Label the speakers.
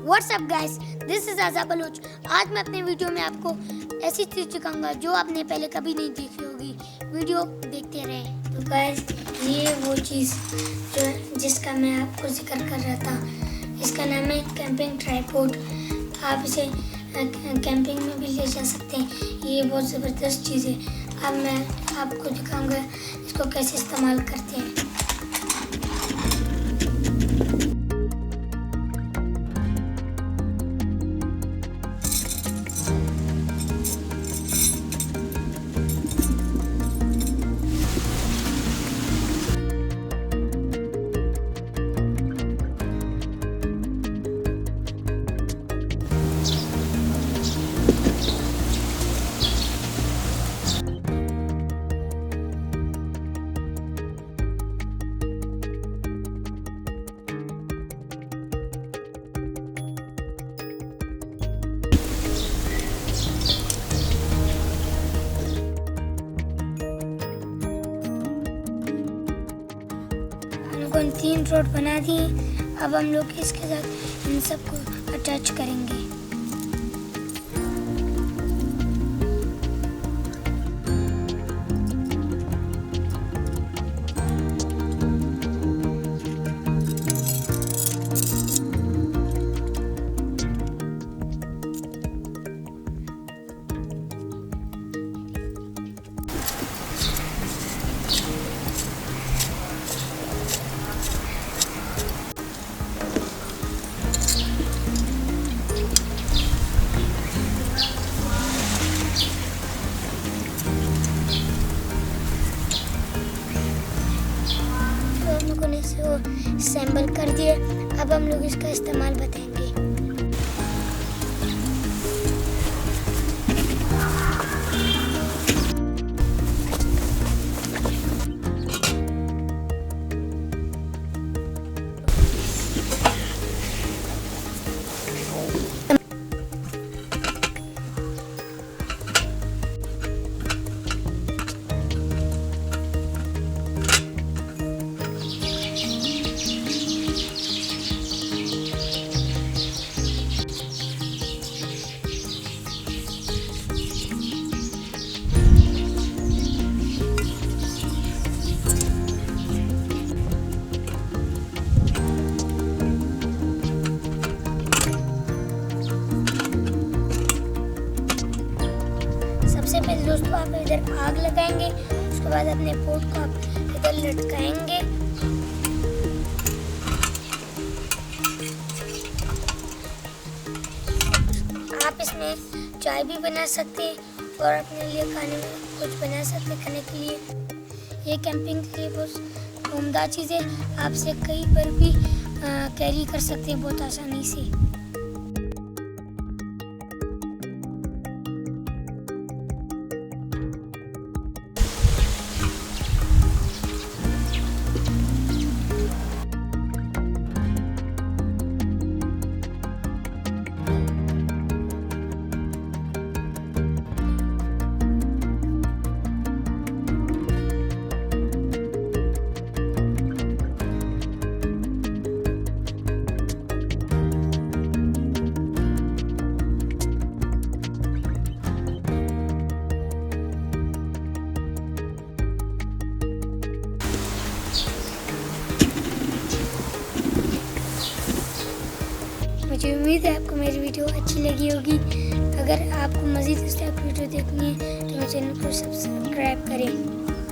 Speaker 1: WhatsApp guys, this is Haza Baloch. आज मैं अपने वीडियो में आपको ऐसी चीज़ सिखाऊंगा जो आपने पहले कभी नहीं देखी होगी। वीडियो देखते रहें।
Speaker 2: तो गाइस, ये वो चीज़ जिसका मैं आपको जिक्र कर रहा था, इसका नाम है कैंपिंग ट्राइपॉड। आप इसे कैंपिंग में भी ले जा सकते हैं। ये बहुत ज़बरदस्त चीज़ है। अब मैं आपको दिखाऊंगा इसको कैसे इस्तेमाल करते हैं। हमको 3 रोड बना दिए। अब हम लोग इसके साथ इन सबको अटैच करेंगे। असेंबल कर दिए। अब हम लोग इसका इस्तेमाल बताएंगे। सबसे पहले दोस्तों आप इधर आग लगाएंगे। उसके बाद अपने पोट को आप इधर लटकाएंगे। आप इसमें चाय भी बना सकते हैं और अपने लिए खाने में कुछ बना सकते हैं खाने के लिए। ये कैंपिंग के लिए बहुत उम्दा चीज़ है। आप इसे कहीं पर भी कैरी कर सकते हैं बहुत आसानी से। मुझे उम्मीद है आपको मेरी वीडियो अच्छी लगी होगी। अगर आपको मज़ीद इस टाइप की वीडियो देखनी है तो मेरे चैनल को सब्सक्राइब करें।